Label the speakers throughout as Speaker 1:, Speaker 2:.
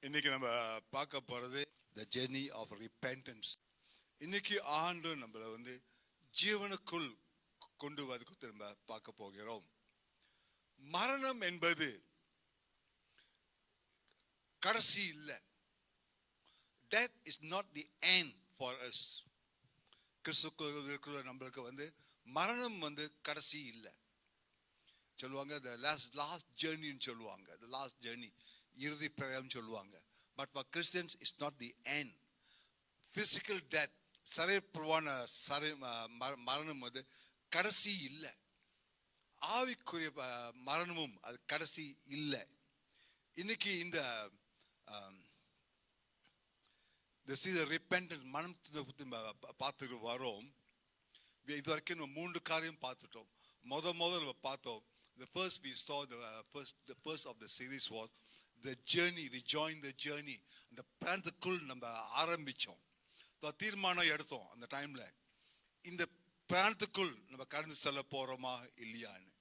Speaker 1: இன்னைக்கு நம்ம பார்க்க போறது the journey of repentance. இன்னைக்கு ஆண்டு நம்மள ஜீவனுக்குள் கொண்டு வந்து திரும்ப பார்க்க போகிறோம். மரணம் என்பது கடைசி இல்லை. Death is not the end for us. கிறிஸ்துவுக்குள்ள நம்மளுக்கு மரணம் கடைசி இல்லை. சொல்லுவாங்க the last journey ன்னு சொல்லுவாங்க. the last journey இறுதி பிரயாணம் சொல்லுவாங்க. But for Christians it's not the end. Physical death சரீரபூர்வமான மரணம் கடைசி இல்லை. ஆவிக்குரிய மரணமும் அது கடைசி இல்லை. இன்னைக்கு இந்த repentance மரணத்தை பார்த்துட்டு வரோம். இது வரைக்கும் நம்ம 3 காரியம் பார்த்துட்டோம். முதல்ல நம்ம பார்த்தோம். The first we saw the first of the series was the journey. We joined the journey. அந்த பயணத்துக்குள் நம்ம ஆரம்பிச்சோம். தீர்மானம் எடுத்தோம் அந்த டைம்ல. இந்த பயணத்துக்குள் நம்ம கடந்து செல்ல போறோமா இல்லையான்னு.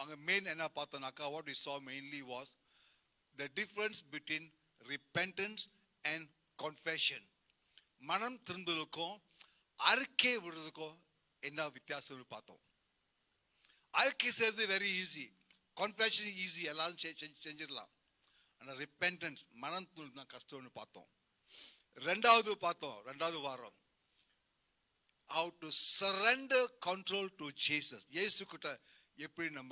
Speaker 1: அங்க மெயின் என்ன பார்த்தோம்னாக்கா what we saw mainly was the difference between repentance and confession. மனம் திருந்துதலுக்கும் அறிக்கை விடுறதுக்கும் என்ன வித்தியாசம்னு பார்த்தோம். அறிக்கை செய்யறது வெரி ஈஸி, கன்ஃபெஷன் ஈஸி, எல்லாரும் செஞ்சிடலாம். ஆனால் ரிப்பெண்டன்ஸ் மனம் தான் கஷ்டம்னு பார்த்தோம். ரெண்டாவது வாரம் how to surrender control to Jesus. இயேசு கிட்ட எப்படி நம்ம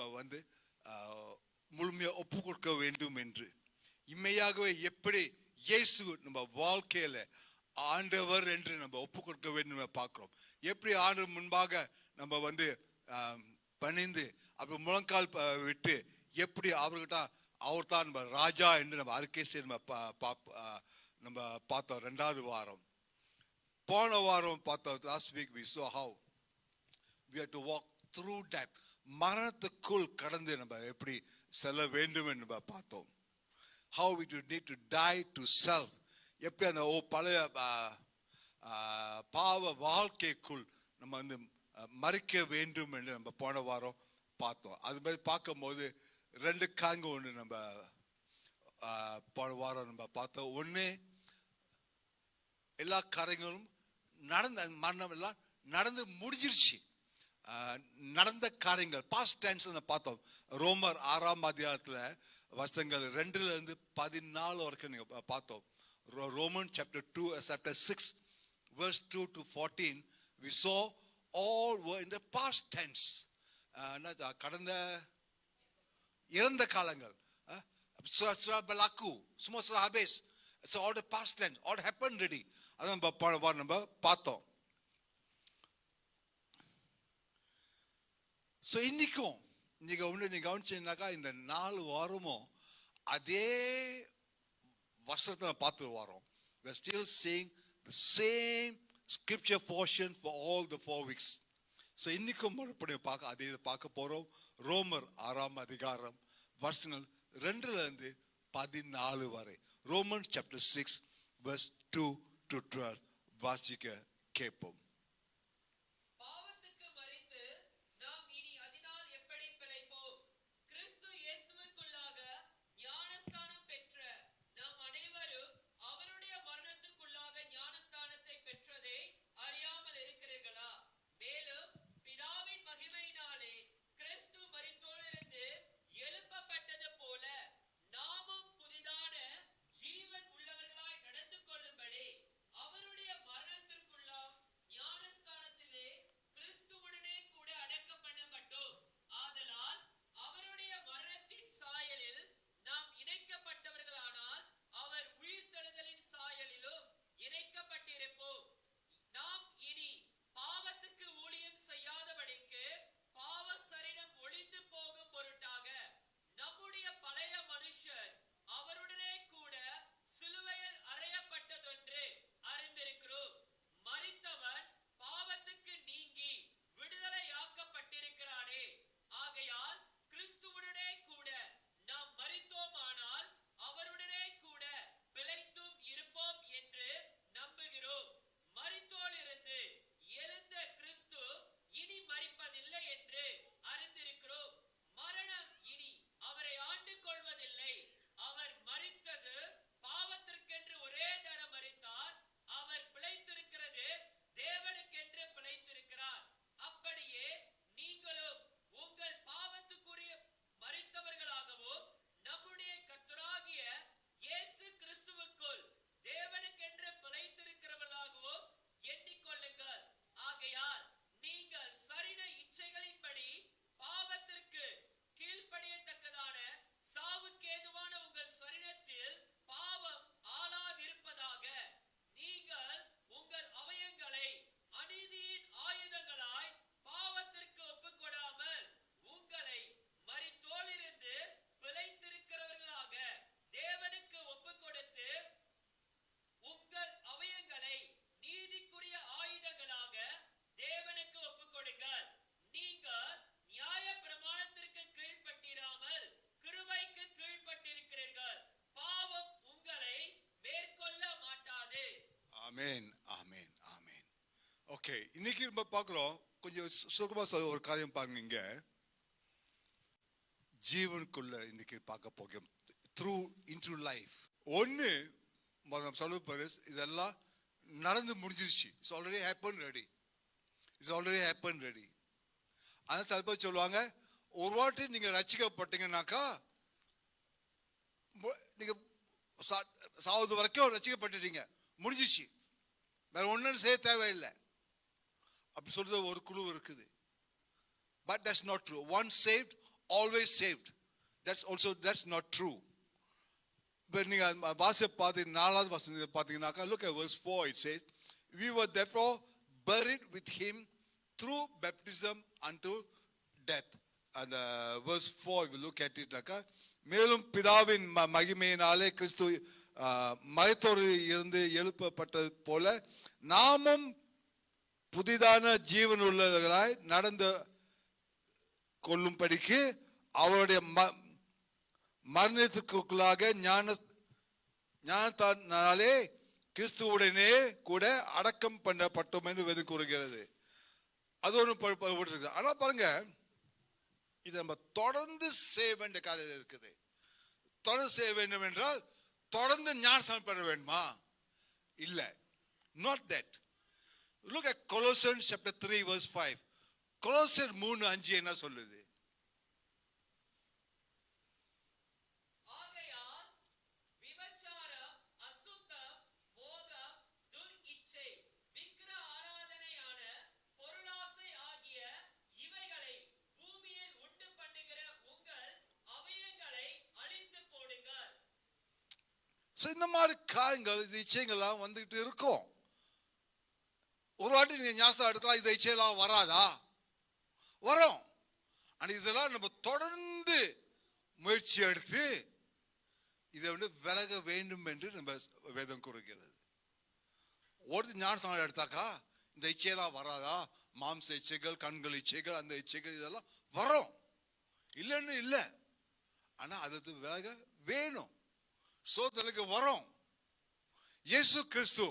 Speaker 1: முழுமையா ஒப்பு கொடுக்க வேண்டும் என்று, இம்மையாகவே எப்படி இயேசு நம்ம வாழ்க்கையில ஆண்டவர் என்று நம்ம ஒப்பு கொடுக்க வேண்டும் பார்க்கிறோம். எப்படி ஆண்டவர் முன்பாக நம்ம பணிந்து அப்ப முழங்கால் விட்டு எப்படி அவர்கிட்ட அவர் தான் நம்ம ராஜா என்று நம்ம அறிக்கை செய்ய நம்ம பார்த்தோம். ரெண்டாவது வாரம். போன வாரம் பார்த்தோம். Last week we saw how we have to walk through that. மரணத்துக்குள் கடந்து நம்ம எப்படி செல்ல வேண்டும் என்று நம்ம பார்த்தோம். how we need to die to self. எப்படி அந்த பழைய பாவ வாழ்க்கைக்குள் நம்ம மறிக்க வேண்டும் என்று நம்ம போன வாரம் பார்த்தோம். அது மாதிரி பார்க்கும்போது 2 காங்க ஒன்று நம்ம போன வாரம் நம்ம பார்த்தோம். ஒன்று, எல்லா காரியங்களும் மரணம் எல்லாம் நடந்து முடிஞ்சிருச்சு. நடந்த காரியங்கள் பாஸ்ட் டென்ஸ் பார்த்தோம். ரோமர் 6ஆம் அதிகாரத்தில் வசனங்கள் 2-14 வரைக்கும் நீங்க பார்த்தோம். Romans chapter 2 chapter 6 verse 2 to 14 we saw all were in the past tense. கடந்த இறந்த காலங்கள். It's all the past tense, all happened already. அதான் நம்ம பார்த்தோம். ஸோ இன்னைக்கும் நீங்க கவனிச்சீங்கன்னாக்கா இந்த 4 வாரமும் அதே வசனத்தை பார்த்து வரோம். We are still seeing the same scripture portion for all the 4 weeks. So இன்னைக்கும் மறுபடியும் அதே பார்க்க போறோம். ரோமர் 6ஆம் அதிகாரம் வசனங்கள் 2-14 வரை. ரோமன்ஸ் சாப்டர் 6 verse 2 to 12 வாசிக்க கேட்போம்.
Speaker 2: அவருடைய மரணத்திற்குள்ளாம்
Speaker 1: பார்க்குறோம். கொஞ்சம் சுருக்கமா சொல்ல ஒரு காரியம் பாருங்க. இங்க ஜீவனுக்குள்ள இன்னைக்கு பார்க்க போகிறோம். Through into life. ஒன்று சொல்ல போது இதெல்லாம் நடந்து முடிஞ்சிருச்சு. It's already happen ready. It's already happen ready. அதான் சில பேர் சொல்லுவாங்க, ஒரு வாட்டி நீங்க ரட்சிக்கப்பட்டீங்கன்னாக்கா நீங்க சாவது வரைக்கும் ரட்சிக்கப்பட்டுட்டீங்க, முடிஞ்சிச்சு, வேற ஒன்றும் செய்ய தேவையில்லை அப்படி சொல்றது ஒரு குழு இருக்குது. But that's not true. Once saved always saved. that's not true. But நீங்க வாசிய பார்த்து 4வது வசனத்தை பார்த்தீங்கன்னாக்கா, look at verse 4. It says, we were therefore buried with him through baptism unto death. And verse 4, if you look at it, மேலும் பிதாவின் மகிமையினாலே கிறிஸ்து மரித்தோரில் இருந்து எழுப்பப்பட்டது போல நாமும் புதிதான ஜீவன் உள்ளவர்களாய் நடந்து கொள்ளும்படிக்கு அவருடைய மரணத்திற்குள்ளாக ஞானத்தாலே கிறிஸ்துவுடனே கூட அடக்கம் பண்ணப்பட்டோம் என்று வேதம் கூறுகிறது. அது ஒன்று. ஆனா பாருங்க, இது நம்ம தொடர்ந்து செய்ய வேண்டிய காரியம் இருக்குது. தொடர்ந்து செய்ய வேண்டும் என்றால் தொடர்ந்து ஞானஸ்நானம் பெற வேண்டுமா? இல்ல, not that. Look at Colossians chapter 3 verse 5. Colossians 3:5 என்ன சொல்லுது? இந்த மாதிரி காரியங்கள், இது இச்சைகள்லாம் வந்துகிட்டு இருக்கும். ஒரு வாட்டி நீங்க ஞாபகம் எடுக்கலாம், இந்த இச்சையெல்லாம் வராதா? வரும். ஆனா இதெல்லாம் நம்ம தொடர்ந்து முயற்சி எடுத்து இதை விலக வேண்டும் என்று நம்ம வேதம் கூறுகிறது. ஒரு ஞானஸ்நானம் எடுத்தாக்கா இந்த இச்சையெல்லாம் வராதா? மாம்ச இச்சைகள், கண்கள் இச்சைகள், அந்த இச்சைகள் இதெல்லாம் வரும், இல்லைன்னு இல்லை. ஆனா அது விலக வேணும். சோதனைக்கு வரும். இயேசு கிறிஸ்து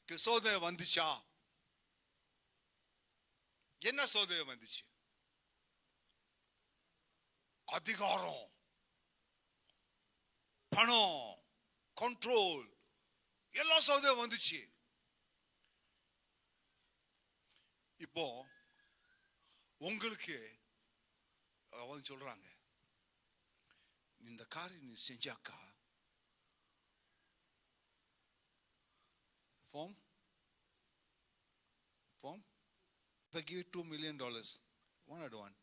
Speaker 1: சோதனை வந்துச்சா? என்ன சோதனை வந்துச்சு? அதிகாரம், பணம், கண்ட்ரோல், எல்லா சோதனை வந்துச்சு. இப்போ உங்களுக்கு அவங்க சொல்றாங்க, இந்த காரியம் நீ செஞ்சாக்கா form if I give you $2 million, one at one,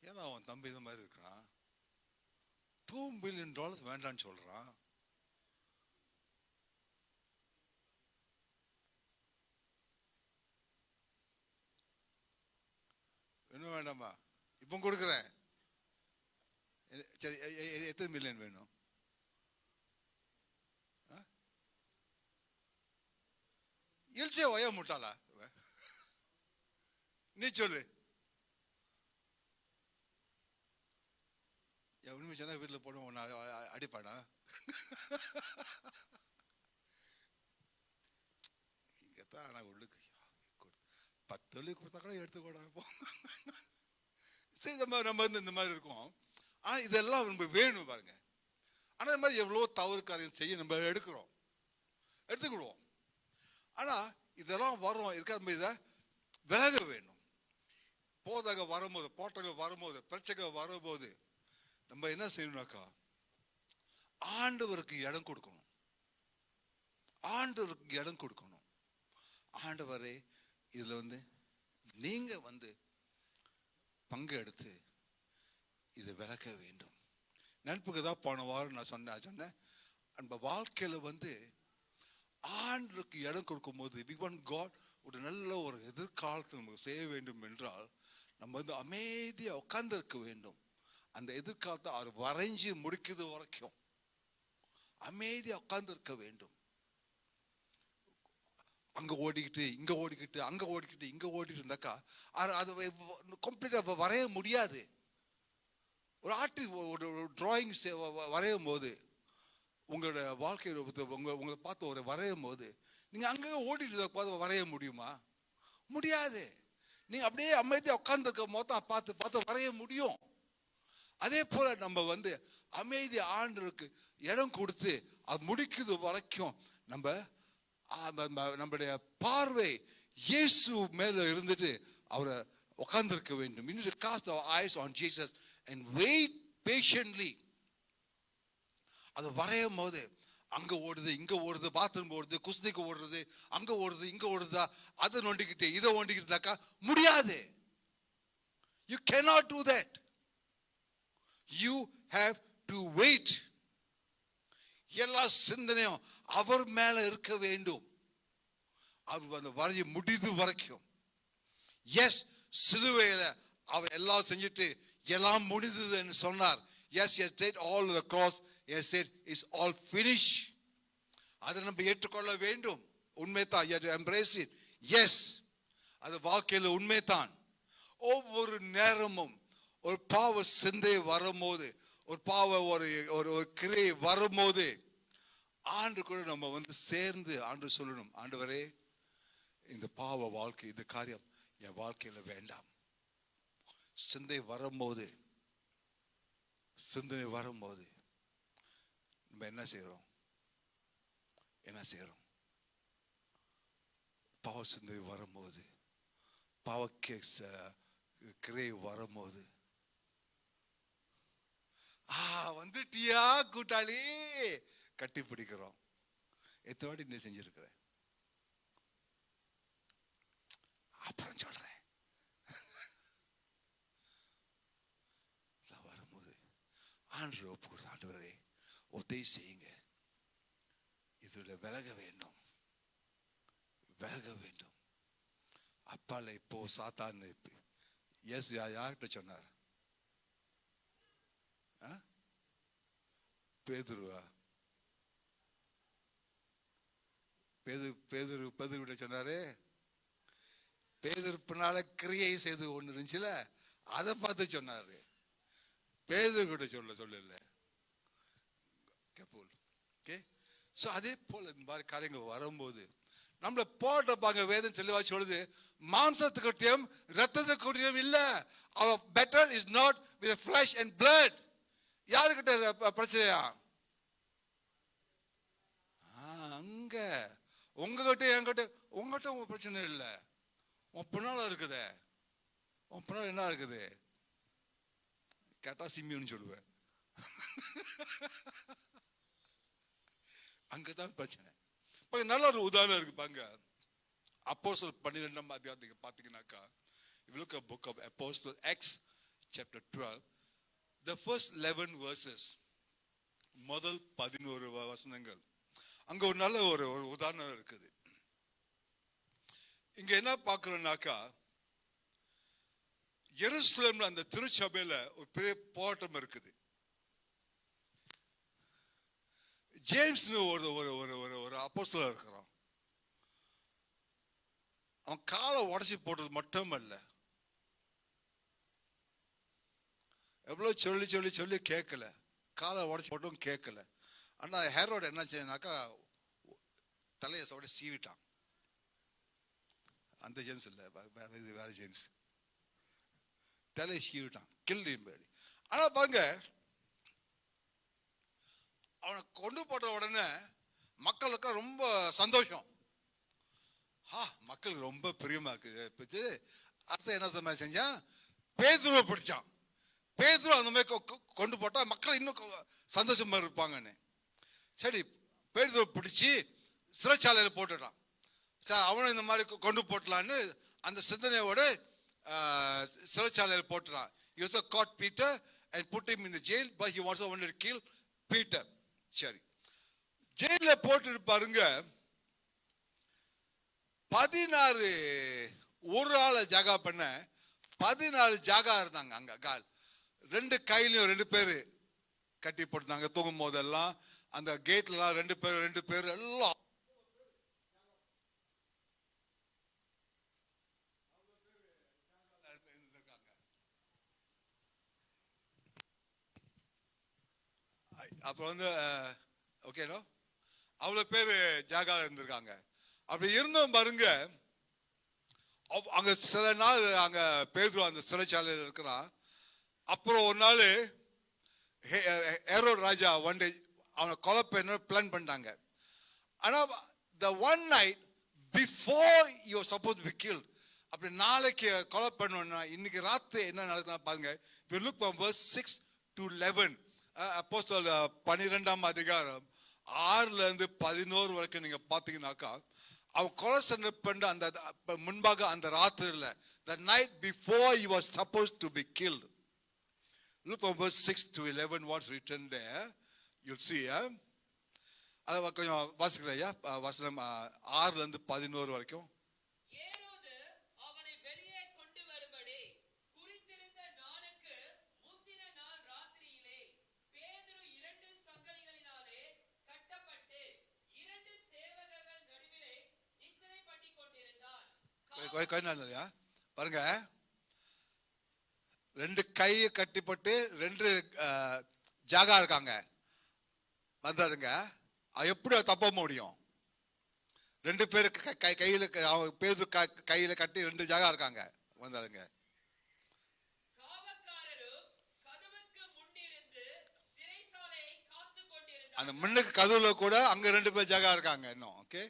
Speaker 1: ஏன்னா அவன் தம்பி இந்த மாதிரி இருக்கிறான், $2 million வேண்டான்னு சொல்றான். இன்னும் வேண்டாமா? இப்போ கொடுக்குறேன். சரி, எத்தனை மில்லியன் வேணும்? இல்சே வய முட்டாளா நீ சொல்லு. உண்மை சொன்னா வீட்டில் போட அடிப்பானா? இங்கத்தான். ஆனா உள்ளுக்கு 10 வெள்ளி கொடுத்தா கூட எடுத்துக்கூட. சரி, நம்ம இந்த மாதிரி இருக்கோம். ஆனா இதெல்லாம் நம்ம வேணும் பாருங்க. ஆனா இந்த மாதிரி எவ்வளோ தவறு காரியம் செய்ய நம்ம எடுத்துக்கிடுவோம். ஆனா இதெல்லாம் வரும். இதுக்காக நம்ம இதை விலக வேணும். போதாக வரும்போது, போட்டங்கள் வரும்போது, பிரச்சனைகள் வரும்போது நம்ம என்ன செய்யணும்னாக்கா, ஆண்டவருக்கு இடம் கொடுக்கணும். ஆண்டவருக்கு இடம் கொடுக்கணும். ஆண்டவரே இதுல நீங்க பங்கு எடுத்து இதை விளக்க வேண்டும். நட்புக்கு தான் போன வாரம் நான் சொன்னேன், நம்ம வாழ்க்கையில ஆண்டவருக்கு இடம் கொடுக்கும் போது we want God ஒரு நல்ல ஒரு எதிர்காலத்தை நமக்கு செய்ய வேண்டும் என்றால் நம்ம அமைதியா உட்கார்ந்து இருக்க வேண்டும். அந்த எதிர்காலத்தை அவர் வரைஞ்சி முடிக்கிறது வரைக்கும் அமைதியா உட்கார்ந்து இருக்க வேண்டும். அங்க ஓடிக்கிட்டு இங்க ஓடிக்கிட்டு அங்க ஓடிக்கிட்டு இங்க ஓடிக்கிட்டு இருந்தாக்கா அது கம்ப்ளீட்டா வரைய முடியாது. ஒரு ஆர்டிஸ்ட் ஒரு டிராயிங் வரையும் போது உங்களோட வாழ்க்கையில் உங்களை பார்த்து ஒரு வரையும் போது நீங்க அங்கே ஓடிட்டு பார்த்து வரைய முடியுமா? முடியாது. நீங்க அப்படியே அமைதியாக உட்கார்ந்துருக்க மொத்தம் பார்த்து பார்த்து வரைய முடியும். அதே போல நம்ம அமைதி ஆண்டருக்கு இடம் கொடுத்து அது முடிக்குது வரைக்கும் நம்முடைய பார்வை இயேசு மேல இருந்துட்டு அவரை உட்கார்ந்திருக்க வேண்டும். We need to cast our eyes on Jesus and wait patiently. அது வரையும் போது அங்க ஓடுது, இங்க ஓடுது, பாத்ரூம் ஓடுது, குஸ்திக்கு ஓடுறது, அங்க ஓடுது, இங்க ஓடுதா, அதை நோண்டிக்கிட்டு இதை ஓண்டிக்கிட்டாக்கா முடியாது. You cannot do that. You have to wait. எல்லா சிந்தனையும் அவர் மேல இருக்க வேண்டும். அவர் வரைய முடிது வரைக்கும். எஸ், சிலுவையில அவர் எல்லாம் செஞ்சுட்டு எல்லாம் முடிந்ததுன்னு சொன்னார். Yes, he has did all the cross. He has said it's all finished. அதை நம்ம ஏற்றுக்கொள்ள வேண்டும். உண்மைதான். You have to embrace it. Yes, அது வாழ்க்கையில் உண்மைதான். ஒவ்வொரு நேரமும் ஒரு பாவ சிந்தை வரும்போது, ஒரு பாவ ஒரு கிரை வரும்போது ஆண்டு கூட நம்ம சேர்ந்து ஆண்டு சொல்லணும், ஆண்டவரே இந்த பாவ வாழ்க்கை, இந்த காரியம் என் வாழ்க்கையில வேண்டாம். சிந்தனை வரும்போது நம்ம என்ன செய்யறோம்? பாவ சிந்தனை வரும்போது, பாவ கிரை வரும்போது, வந்துட்டியா கூட்டாளி கட்டி பிடிக்கிறோம். எத்தனை வாட்டி நீ செஞ்சிருக்கிற? அப்புறம் சொல்றேன். வரும்போது ஆண்டு ஒப்புக்கொடுத்து, ஆண்டவரே உதவி செய்யுங்க, இதோட விலக வேண்டும். அப்பால இப்போ சாத்தான் எஸ் யார்கிட்ட சொன்னார்? பேதுருவா? பேதுருவிட்ட சொன்னாரு. பேதுரு பின்னால கிரியை செய்து ஒண்ணு இருந்துச்சுல, அதை பார்த்து சொன்னாரு. பேதுரு கிட்ட சொல்லல. அதே போல இந்த மாதிரி காரியங்கள் வரும்போது நம்மள போட்டப்பாங்க. வேதம் தெளிவா சொல்லுது, மாம்சத்துக்கிட்டையும் ரத்தத்துக்கிட்டையும் இல்ல. our battle is not with flesh and blood. யாருக்கிட்ட பிரச்சனையா? அங்க உங்ககிட்ட என்கிட்ட. உங்ககிட்ட உங்க பிரச்சனை இல்ல, உன் பின்னால இருக்குதே. உன் பின்னால என்ன இருக்குது? கேட்டா சிம்மின்னு சொல்லுவேன். அங்கதான் பிரச்சனை. நல்ல ஒரு உதாரணம் இருக்கு பாங்க. அப்போஸ்தலர் 12ஆம் அதிகாரத்துக்கு பாத்தீங்கன்னாக்கா, if you look at book of Apostle Acts chapter 12, the first 11 verses, முதல் 11 வசனங்கள், அங்க ஒரு நல்ல ஒரு உதாரணம் இருக்குது. இங்க என்ன பார்க்கிறோம்னாக்கா, எருசலேம்ல அந்த திருச்சபையில ஒரு பெரிய போராட்டம் இருக்குது. ஜேம்ஸ்னு ஒரு அப்போஸ்தலர் இருக்கிறான். அவன் காலை உடச்சி போட்டது மட்டுமல்ல, எவ்வளவு சொல்லி சொல்லி சொல்லி கேட்கல. காலை உடச்சி போட்டும் கேட்கல. ஆனா ஹேரோட என்ன செய்யனாக்கா, தலையை சோட சீவிட்டான். அந்த ஜேம்ஸ் இல்ல, வேற ஜேம்ஸ். தலையை சீவிட்டான், கில்லிம்பேடி. ஆனா பாருங்க, அவனை கொண்டு போட்ட உடனே மக்களுக்கு ரொம்ப சந்தோஷம். மக்களுக்கு ரொம்ப பிரியமா இருக்கு. அர்த்தம் என்ன செஞ்சான்? பேதுருவை பிடிச்சான். பேதுரு அந்த மாதிரி கொண்டு போட்டா மக்கள் இன்னும் சந்தோஷமா இருப்பாங்கன்னு. சரி, பேதுருவை பிடிச்சி சிறைச்சாலையில் போட்டுட்டான். அவனும் இந்த மாதிரி கொண்டு போட்டலான்னு அந்த சிந்தனையோட சிறைச்சாலையில் போட்டுறான். He also caught Peter and put him in the jail, but he also wanted to kill Peter. சரி, ஜெயில போட்டு பாருங்க. 16 ஒரு ஆளை ஜாகா பண்ண 14 ஜாகா இருந்தாங்க. அங்க கால் 2 கையிலையும் 2 பேரு கட்டி போட்டுனாங்க. தூங்கும் போதெல்லாம் அந்த கேட்ல எல்லாம் 2 பேர் எல்லாம். அப்புறம் ஓகேனோ, அவ்வளோ பேர் ஜாகால இருந்திருக்காங்க. அப்படி இருந்தும் பாருங்க, அங்க சில நாள் அங்க பேதுரு அந்த சிறைச்சாலையில் இருக்கிறான். அப்புறம் ஒரு நாள் ஹெரோட் ராஜா ஒன் டே அவனை கொலை பண்ண பிளான் பண்ணிட்டாங்க. ஆனால் the one night before you were supposed to be killed, அப்படி நாளைக்கு கொலை பண்ணணும்னா இன்னைக்கு ராத்திரி என்ன நடக்குதுன்னா பாருங்க. if you look from verse 6 to 11, அப்போஸ்தலர் 12ஆம் அதிகாரம் 6ல இருந்து 11 வரைக்கும் நீங்க பாத்தீங்கன்னாக்கா, அவன் கொலை பண்ண அந்த முன்பாக அந்த ராத்திரில, the night before he was supposed to be killed. Look from verse 6 to 11 what's written there. You'll see. அதை கொஞ்சம் வாசிக்கிறேன். வசனம் 6ல இருந்து 11 வரைக்கும். பாருங்க, 2 கையை கட்டிப்பட்டு 2 ஜாகா இருக்காங்க வந்தாதுங்க. எப்படி தப்ப முடியும்? 2 பேருக்கு கையில பேது கையில கட்டி 2 ஜாகா இருக்காங்க வந்தாதுங்க. அந்த முன்னுக்கு கதவுல கூட அங்க 2 பேர் ஜாகா இருக்காங்க இன்னும். ஓகே,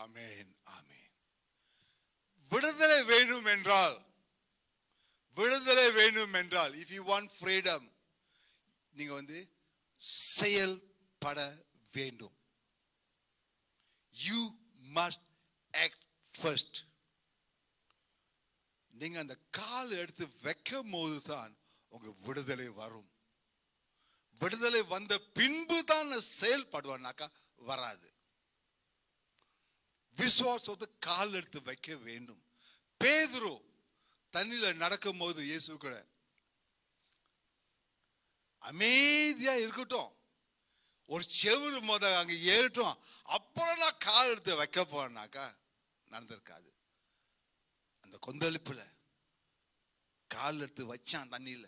Speaker 1: ஆமென், ஆமென். விடுதலை வேணும் என்றால், விடுதலை வேணும் என்றால், if you want freedom, நீங்க செயல்பட வேண்டும். You must act first. நீங்க அந்த கால் எடுத்து வைக்கும் போது தான் உங்க விடுதலை வரும். விடுதலை வந்த பின்பு தான் செயல்படுவானாக்கா வராது. விசுவாசத்தை கால் எடுத்து வைக்க வேண்டும். பேதுரு தண்ணியில நடக்கும் போது இயேசு கூட அமைதியா இருக்கட்டும், ஒரு செவுரு அங்க ஏறட்டும், அப்புறம் நான் கால் எடுத்து வைக்க போனாக்கா நடந்திருக்காது. அந்த கொந்தளிப்புல கால் எடுத்து வச்சான், தண்ணியில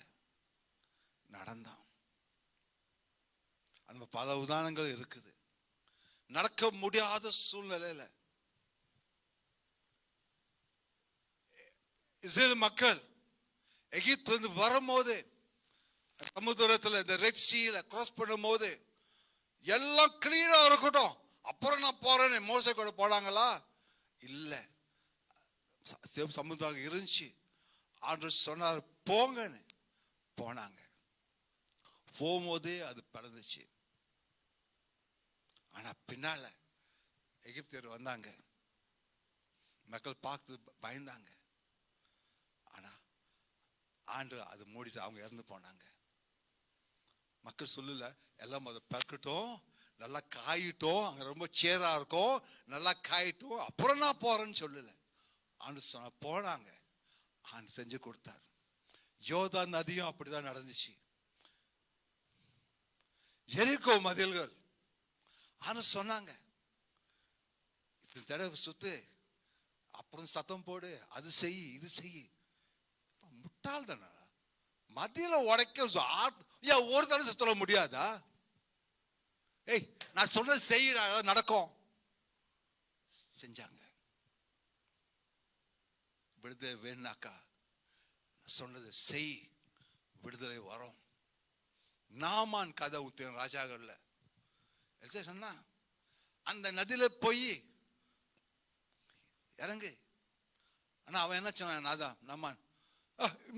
Speaker 1: நடந்தான். அந்த பல உதாரணங்கள் இருக்குது. நடக்க முடியாத சூழ்நிலையில இஸ்ரேல் மக்கள் எகிப்திலிருந்து வரும்போது சமுத்திரத்தில் இந்த ரெட் சீல கிராஸ் பண்ணும் போது எல்லாம் கிளீனா இருக்கட்டும், அப்புறம் நான் போறேன்னு மோசே கூட போனாங்களா? இல்ல, சமுத்திரம் இருந்துச்சு. ஆண்டவர் சொன்னார் போங்கன்னு, போனாங்க. போகும்போதே அது பிளந்துச்சு. ஆனா பின்னால எகிப்தியர் வந்தாங்க, மக்கள் பார்த்து பயந்தாங்க. ஆனா ஆண்டவர் அது மூடிட்டு அவங்க இறந்து போனாங்க. மக்கள் சொல்லல, எல்லாம் அதை பறக்கட்டும், நல்லா காயிட்டோம், அங்க ரொம்ப சேரா இருக்கும், நல்லா காயிட்டும், அப்புறம் நான் போறேன்னு சொல்லல. ஆண்டு சொன்ன போனாங்க, ஆண்டு செஞ்சு கொடுத்தார். யோர்தான் நதியும் அப்படிதான் நடந்துச்சு. எரிகோ மதில்கள். ஆனா சொன்னாங்க, இது தடவை சுத்து, அப்புறம் சத்தம் போடு, அது செய் இது செய். முட்டாள் தானே. மதியில உடைக்க ஒரு தடவை சொல்ல முடியாதா? ஏய், நான் சொன்னது செய்ய நடக்கும். செஞ்சாங்க. விடுதலை வேணாக்கா சொன்னது செய், விடுதலை வரும். நாமான் கதை ஊத்தேன் ராஜாக்கள்ல சொன்னா, அந்த நதியில போய் இறங்கு. ஆனா அவன் என்ன சொன்னான், நாதான் நாமான்,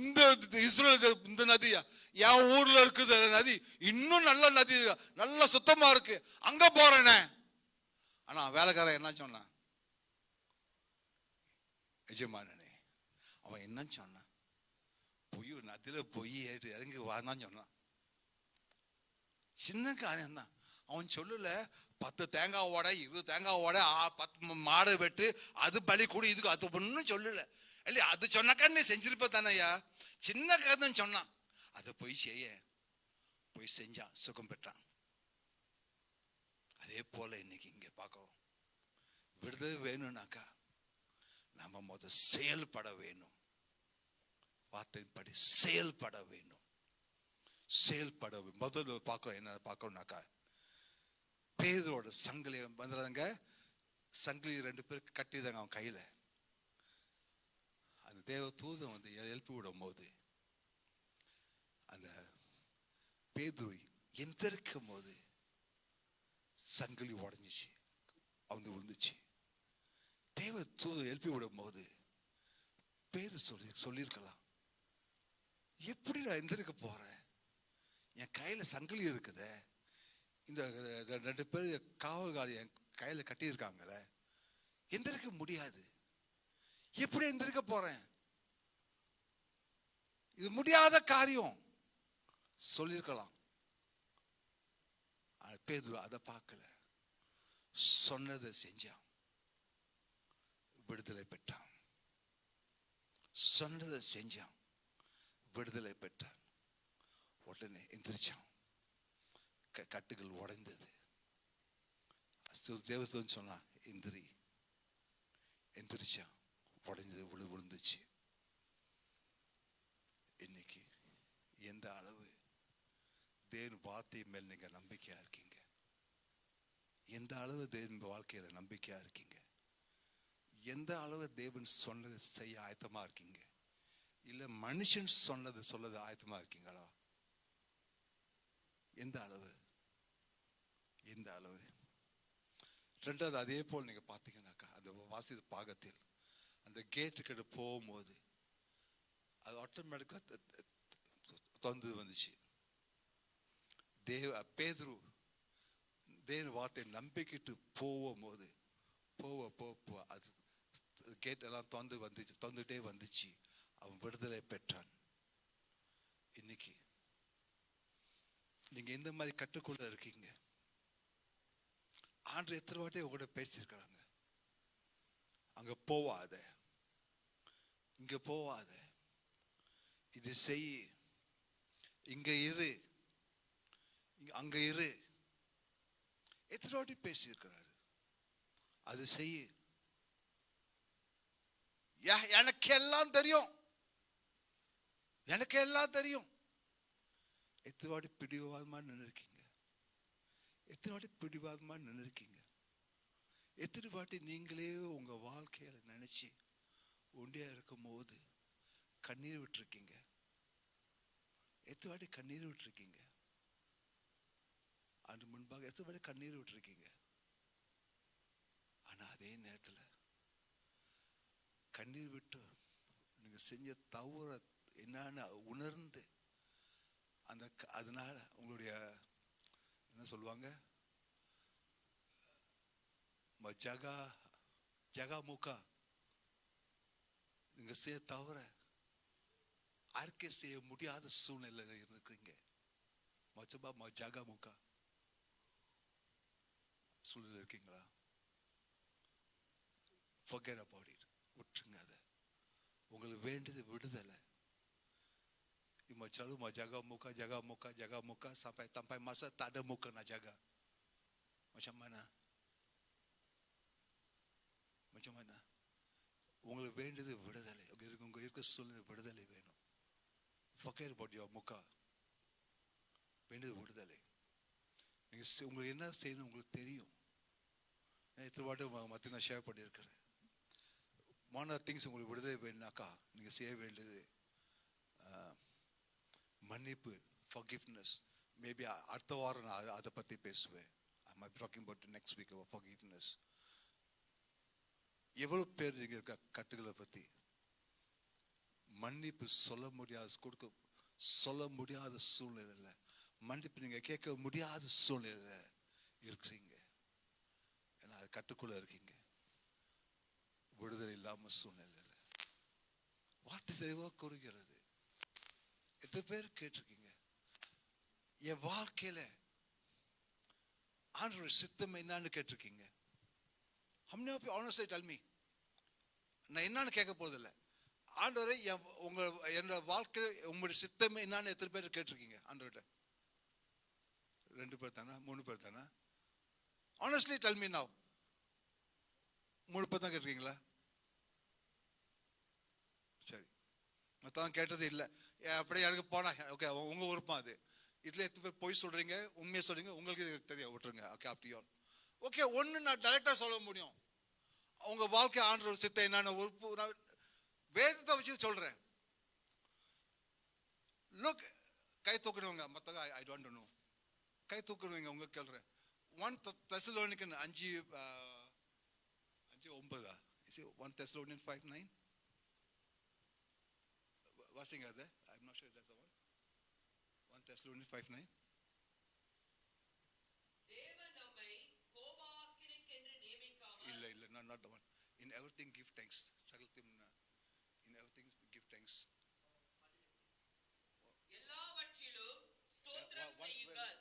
Speaker 1: இந்த இஸ்ரேல் இந்த நதியா, என் ஊர்ல இருக்குது நதி, இன்னும் நல்ல நதி, நல்ல சுத்தமா இருக்கு, அங்க போறேனே. ஆனா வேலைக்காரன் என்ன சொன்னான், எஜமானனே, அவன் என்ன சொன்னான், பொய் நதியில பொய் இறங்கி வாதான் சொன்னான். சின்ன காரியம் தான். அவன் சொல்லல 10 தேங்காய் ஓட, 20 தேங்காய் ஓட, 10 மாடு வெட்டு, அது பலி கூடி, இதுக்கு அது ஒன்னும் சொல்லல. இல்லையா, அது சொன்னாக்கா நீ செஞ்சிருப்ப தானையா. சின்ன கதை சொன்னான், அதை போய் செய்ய போய் செஞ்சான், சுகம் பெற்றான். அதே போல இன்னைக்கு இங்க பார்க்கிறோம், விடுதலை வேணும்னாக்கா நம்ம முதல் செயல்பட வேணும். வார்த்தையின்படி செயல்பட வேணும். செயல்பட முதல்ல பார்க்கிறோம். என்ன பார்க்கணும்னாக்கா, பேதுரோட சங்கிலி வந்துடுறாங்க. சங்கிலி 2 பேருக்கு கட்டிதாங்க அவன் கையில. அந்த தேவ தூதன் வந்து எழுப்பி விடும் போது, அந்த பேதுரு எந்திருக்கும் போது சங்கிலி உடஞ்சிச்சு, அவங்க விழுந்துச்சு. தேவ தூதன் எழுப்பி விடும் போது பேது சொல்லியிருக்கலாம், எப்படி நான் எந்திருக்க போறேன், என் கையில சங்கிலி இருக்குது, இந்த 2 பேர் காவல்காரி என் கையில கட்டியிருக்காங்களே, எந்திருக்க முடியாது, எப்படி எந்திருக்க போறேன், இது முடியாத காரியம் சொல்லியிருக்கலாம். பேதுரு அதை பார்க்கல, சொன்னதை செஞ்சான், விடுதலை பெற்றான். சொன்னதை செஞ்சான், விடுதலை பெற்றான். உடனே எந்திரிச்சான், கட்டுகள் உடைந்தது. தேவதூதன் சொன்னா, எந்திரிச்சான், உடைஞ்சது, விழுந்துச்சு. இன்னைக்கு எந்த அளவு தேவன் வார்த்தை மேல் நீங்க நம்பிக்கையா இருக்கீங்க, எந்த அளவு தேவன் வாழ்க்கையில நம்பிக்கையா இருக்கீங்க, எந்த அளவு தேவன் சொன்னதை செய்ய ஆயத்தமா இருக்கீங்க, இல்ல மனுஷன் சொல்லது ஆயத்தமா இருக்கீங்களா? எந்த அளவு? எந்த அளவு? ரெண்டாவது, அதே போல் நீங்க பாத்தீங்கன்னாக்கா, அந்த வாசித்த பாகத்தில் அந்த கேட்டு கிட்ட போகும்போது அது ஆட்டோமேட்டிக்கா தொந்து வந்துச்சு. பேதுரு தேவ வார்த்தை நம்பிக்கிட்டு போகும்போது போவ அது கேட் எல்லாம் தொந்துட்டே வந்துச்சு. அவன் விடுதலை பெற்றான். இன்னைக்கு நீங்க எந்த மாதிரி கட்டுக்குள்ள இருக்கீங்க? ஆண்டு எத்தனை வாட்டி உங்கள்கிட்ட பேசியிருக்கிறாங்க, அங்க போவாத, இங்க போவாத, இது செய், இங்க இரு, அங்க இரு, எத்தனை வாட்டி பேசியிருக்கிறாரு. அது செய், எனக்கு எல்லாம் தெரியும், எனக்கு எல்லாம் தெரியும். எத்தனை வாட்டி பிடிவாதமா நின்றுருக்கீங்க? எத்தனை வாட்டி பிடிவாதமா நின்றுருக்கீங்க? எத்தனை வாட்டி நீங்களே உங்க வாழ்க்கையில நினைச்சு ஒண்டியா இருக்கும் போது கண்ணீர் விட்டுருக்கீங்க? எத்தனை வாட்டி கண்ணீர் விட்டுருக்கீங்க? அன்று முன்பாக எத்தனை வாட்டி கண்ணீர் விட்டுருக்கீங்க? ஆனா அதே நேரத்துல கண்ணீர் விட்டு நீங்க செஞ்ச தவற என்னன்னு உணர்ந்து அதனால உங்களுடைய என்ன சொல்லுவாங்க, ஜகா முகா, நீங்க செய்ய தவிர அறிக்கை செய்ய முடியாத சூழ்நிலையில இருக்கிறீங்க. ஜகா முகா சூழ்நிலை இருக்கீங்களா? forget about it, விட்டுருங்க. அதை உங்களுக்கு வேண்டியது விடுதலை. mau selalu mau jaga muka sampai masa tak ada muka nak jaga. Macam mana? உங்களுக்கு வேண்டியது விடுதலை. உங்க இருக்க சூழ்நிலை விடுதலை வேணும். Forget about your முக்கா. வேண்டியது விடுதலை. நீங்க உங்களுக்கு என்ன செய்யணும் உங்களுக்கு தெரியும். நான் இத்தனை வாட்டி மற்ற நான் ஷேர் பண்ணியிருக்கிறேன். ஒன் ஆஃப் திங்ஸ் உங்களுக்கு விடுதலை வேணுனாக்கா நீங்க செய்ய வேண்டியது மன்னிப்பு, forgiveness. மேபி அடுத்த வாரம் நான் அதை பற்றி பேசுவேன். I might be talking about next week about forgiveness. எவ்வளவு பேர் நீங்க இருக்க கட்டுகளை பத்தி மன்னிப்பு சொல்ல முடியாத சூழ்நிலையில, மன்னிப்பு நீங்க கேட்க முடியாத சூழ்நிலையில இருக்கிறீங்க. ஏன்னா அது கட்டுக்குள்ள இருக்கீங்க, விடுதலை இல்லாம சூழ்நிலையில. வார்த்தை தெளிவா கூறுகிறது. எத்தனை பேர் கேட்டிருக்கீங்க என் வாழ்க்கையில ஆண்டவருடைய சித்தம் என்னன்னு கேட்டிருக்கீங்க? How many of you honestly tell me? நான் என்னன்னு கேட்க போதில்லை. ஆண்டவரே என்னோட வாழ்க்கை உங்களுடைய சித்தமே என்னன்னு எத்தனை பேர் கேட்டிருக்கீங்க ஆண்டவர்கிட்ட? 2 பேர் தானா? 3 பேர் தானா? Honestly tell me now. 3 பேர் தான் கேட்டிருக்கீங்களா? சரி, மொத்தம் கேட்டது இல்லை. அப்படியே எனக்கு போனா ஓகே, உங்க விருப்பம் அது. இதுல எத்தனை பேர் பொய் சொல்றீங்க, உண்மையை சொல்றீங்க, உங்களுக்கு தெரியும், விட்டுருங்க. Okay, up to you. Okay, ஒன்று நான் டைரக்டா சொல்ல முடியும். உங்க வாழ்க்கை ஆண்டவர் சித்தம் என்னன்னு வேதத்தை வச்சு சொல்றேன். லுக், கை தூக்குறவங்க மொத்தம் ஐ டோன்ட் நோ. கை தூக்குறவங்க உங்க கேள்றேன். 1 தெசலோனிக்கன் 5:9. Is it 1 Thessalonians 5:9? வாசிங்க அது. I'm not sure that's the one. 1 Thessalonians 5:9. இல்ல, not the one. In everything give thanks. சகலத்தையும் in everything give thanks.
Speaker 2: எல்லாவற்றிலும் ஸ்தோத்திரம் செய்யுங்கள்.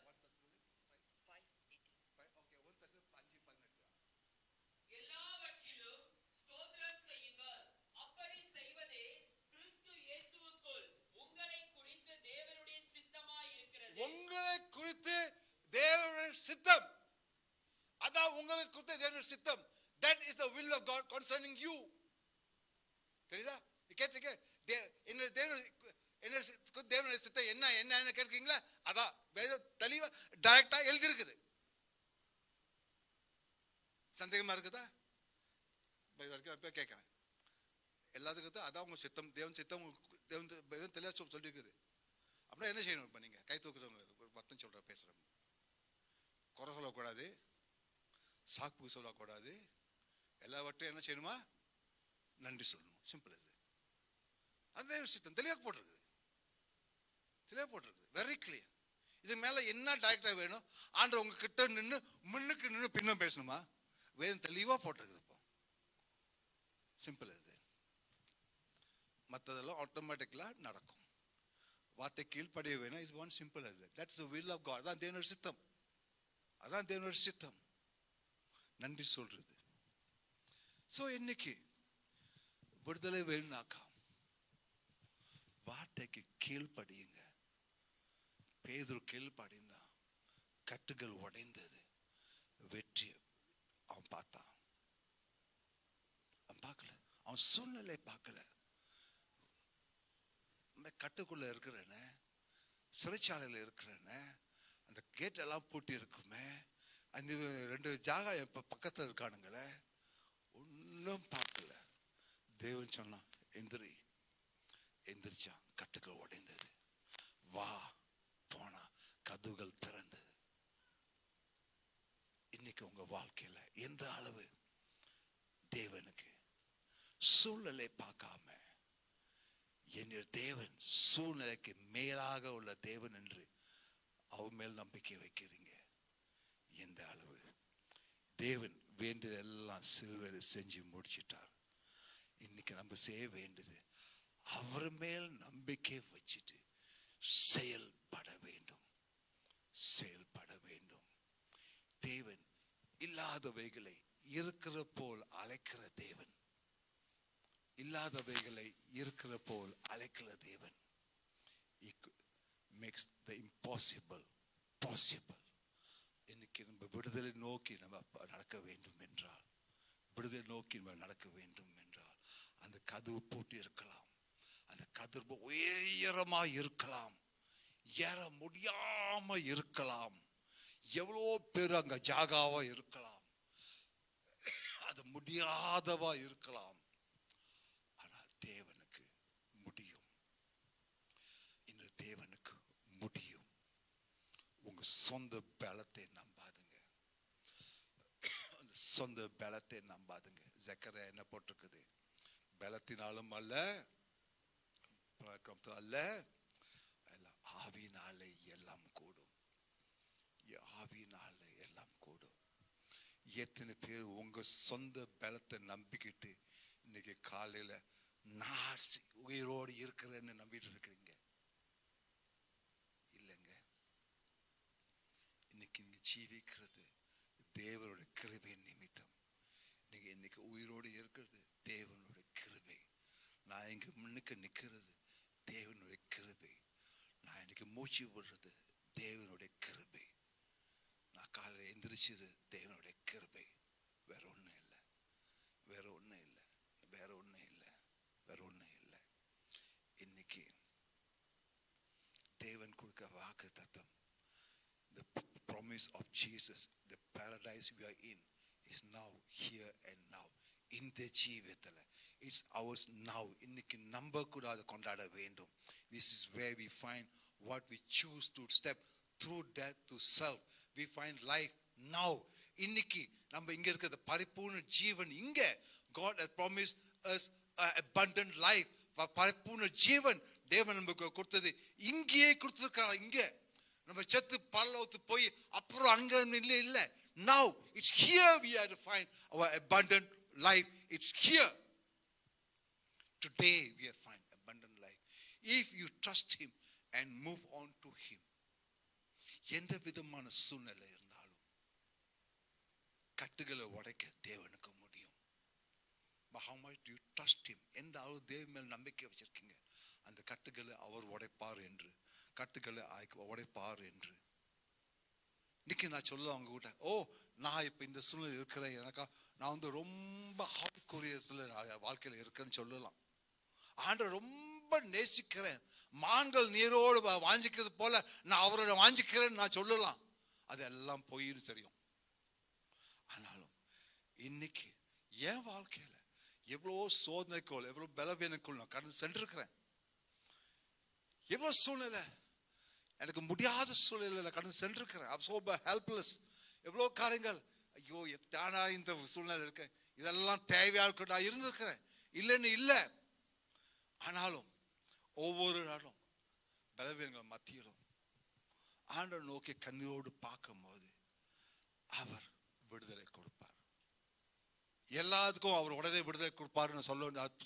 Speaker 2: எல்லாவற்றிலும் ஸ்தோத்திரம் செய்யுங்கள். அப்படி செய்வதே கிறிஸ்து இயேசுவுக்குள் உங்களை குறித்து தேவனுடைய சித்தமாய் இருக்கிறது.
Speaker 1: உங்களை குறித்து தேவனுடைய சித்தம். அதான் உங்களை குறித்து தேவனுடைய சித்தம். That is the will of God concerning you. சரிதா? கேட்டீங்க தேவனுடைய சித்தம் என்ன கேட்கீங்களா? அதான் வேத தெளிவா டைரக்டா எழுதி இருக்குது. சந்தேகமா இருக்குதா? வரைக்கும் கேட்கிறேன். எல்லாத்துக்கும் அதான் உங்க சித்தம், தேவன் சித்தம் தேவன் தெளிவா சொல்லி இருக்குது. அப்படின்னா என்ன செய்யணும்? இப்ப நீங்க கை தூக்குறவங்க மொத்தம் சொல்ற பேசுறேன். குறை சொல்லக்கூடாது, சாக்கு சொல்லக்கூடாது. எல்லாவற்றையும் என்ன செய்யணுமா? நன்றி சொல்லணும். சிம்பிள். இது அதே சித்தம் தெளிவாக போட்டிருக்குது. Very clear. இது மேல என்ன டைரக்டா வேணும்? ஆண்டவர் உங்க கிட்ட நின்று முன்னுக்கு நின்று பின்னும் பேசணுமா? வேதம் தெளிவா போட்டிருக்குது. இப்போ சிம்பிள். இது மற்றதெல்லாம் ஆட்டோமேட்டிக்கலா நடக்கும். வார்த்தை கீழ்ப்படிய வேணும். Is one simple. That's the will of God. அதான் தேவனுடைய சித்தம். அதான் தேவனுடைய சித்தம். நன்றி சொல்றது. சோ இன்னைக்கு விடுதலை வேணும்னாக்கா வார்த்தைக்கு கீழ்ப்படியுங்க. பேதுரு கீழ்ப்படிந்தான், கட்டுகள் உடைந்தது. வெற்றி அவன் பார்த்தான். அவன் பார்க்கல, அவன் சூழ்நிலை பார்க்கல. கட்டுக்குள்ள இருக்கிறேன்னு, சிறைச்சாலையில் இருக்கிறேன்னு, அந்த கேட் எல்லாம் பூட்டி இருக்குமே, அந்த 2 ஜாகா இப்ப பக்கத்துல இருக்கானுங்களே, ஒன்னும் பார்க்கல. தேவன் சொன்னான், எந்திரிச்சான். கட்டுகள் உடைந்தது. வா போனா, கதவுகள் திறந்தது. இன்னைக்கு உங்க வாழ்க்கையில எந்த அளவு தேவனுக்கு சூழ்நிலை பார்க்காம, என்னுடைய தேவன் சூழ்நிலைக்கு மேலாக உள்ள தேவன் என்று அவன் மேல் நம்பிக்கை வைக்கிறீங்க? எந்த அளவு தேவன் வேண்டியதெல்லாம் சிலுவையில் செஞ்சு முடிச்சிட்டார். இன்னைக்கு நம்ம செய்ய வேண்டியது அவர் மேல் நம்பிக்கை வச்சுட்டு செயல்பட வேண்டும். தேவன் இல்லாதவைகளை இருக்கிற போல் அழைக்கிற தேவன். இல்லாதவைகளை இருக்கிற போல் அழைக்கிற தேவன். makes the impossible possible. இன்னைக்கு நம்ம விடுதலை நோக்கி நம்ம நடக்க வேண்டும் என்றால், விடுதலை நோக்கி நம்ம நடக்க வேண்டும் என்றால், அந்த கதவு போட்டு இருக்கலாம், அந்த கதவு உயரமா இருக்கலாம், ஏற முடியாம இருக்கலாம், எவ்வளோ பேர் அங்க ஜாகாவா இருக்கலாம், அது முடியாதவா இருக்கலாம். ஆனால் தேவனுக்கு முடியும். இந்த தேவனுக்கு முடியும். உங்க சொந்த பலத்தை நம்பாதுங்க, சொந்த பலத்தை நம்பாதுங்க. ஜக்கரியா என்ன போட்டிருக்குது? பலத்தினாலும் அல்ல, அல்ல, ஆவியினாலே எல்லாம் கூடும், ஆவியினாலே எல்லாம் கூடும். எத்தனை பேர் உங்க சொந்த பலத்தை நம்பிக்கிட்டு இன்னைக்கு காலையில நான் உயிரோடு இருக்கிறேன்னு நம்பிட்டு இருக்கிறீங்க? இல்லைங்க. இன்னைக்கு நீங்க ஜீவிக்கிறது தேவனுடைய கிருபை நிமித்தம். நீங்க இன்னைக்கு உயிரோடு இருக்கிறது தேவனுடைய கிருபை. நான் இங்க முன்னுக்கு நிக்கிறது தேவனுடைய கிருபை. நான் இன்னைக்கு மூச்சு விடுறது தேவனுடைய கிருபை. நான் காலையில் எந்திரிச்சது தேவனுடைய கிருபை. வேற ஒண்ணும் இல்லை, வேற ஒண்ணும் இல்லை, வேற ஒண்ணும் இல்லை, வேற ஒண்ணும் இல்லை. இன்னைக்கு தேவன் கொடுக்க வாக்கு தத்தம், the promise of Jesus, the paradise we are in is now, here and now. இந்த ஜீவியத்துல it's ours now. இன்னைக்கு நம்ப கூட அதை கொண்டாட வேண்டும். This is where we find what we choose to step through death to self. We find life now. இன்னைக்கு நம்ம இங்க இருக்கிற பரிபூர்ண ஜீவன் இங்க. God has promised us abundant life. பரிபூர்ண ஜீவன் தேவன் நமக்கு கொடுத்தது இங்கேயே கொடுத்திருக்காரு. இங்க நம்ம செத்து பரலோகத்து போய் அப்புறம் அங்க இல்ல. Now it's here we have to find our abundant life. It's here. Today we have find abundant life. If you trust him and move on to him. எந்த விதமான சூழ்நிலை இருந்தாலும் கட்டுகளை உடைக்க தேவனுக்கு முடியும். But how much do you trust him? எந்த அளவு தேவன் மேல் நம்பிக்கை வச்சிருக்கீங்க? அந்த கட்டுகளை அவர் உடைப்பார் என்று, கட்டுகளை உடைப்பார் என்று. இன்னைக்கு நான் சொல்ல அவங்க கூட, நான் இப்ப இந்த சூழ்நிலை இருக்கிறேன், எனக்கா நான் ரொம்ப ஆவிக்குரியத்துல வாழ்க்கையில இருக்கிறேன்னு சொல்லலாம். ஆண்டவர் ரொம்ப நேசிக்கிறேன், மான்கள் நீரோடு வாஞ்சிக்கிறது போல நான் அவரோட வாஞ்சிக்கிறேன்னு நான் சொல்லலாம். அதெல்லாம் பொய்ன்னு தெரியும். ஆனாலும் இன்னைக்கு என் வாழ்க்கையில எவ்வளவு சோதனைக்குள், எவ்வளவு பலவீனக்குள் நான் கடந்து சென்றிருக்கிறேன். எவ்வளவு சூழ்நிலை, எனக்கு முடியாத சூழ்நிலையில கடந்து சென்றிருக்கிறேன். I'm so helpless. எவ்வளவு காரியங்கள், ஐயோ எத்தானா இந்த சூழ்நிலை இருக்கேன், இதெல்லாம் தேவையா இருக்க நான் இருந்திருக்கிறேன், இல்லைன்னு இல்லை. ஆனாலும் ஒவ்வொரு நாளும் பலவீனங்கள் மத்தியிலும் ஆண்டவர் நோக்கி கண்ணீரோடு பார்க்கும் போது அவர் விடுதலை கொடுப்பார். எல்லாத்துக்கும் அவர் உடனே விடுதலை கொடுப்பாருன்னு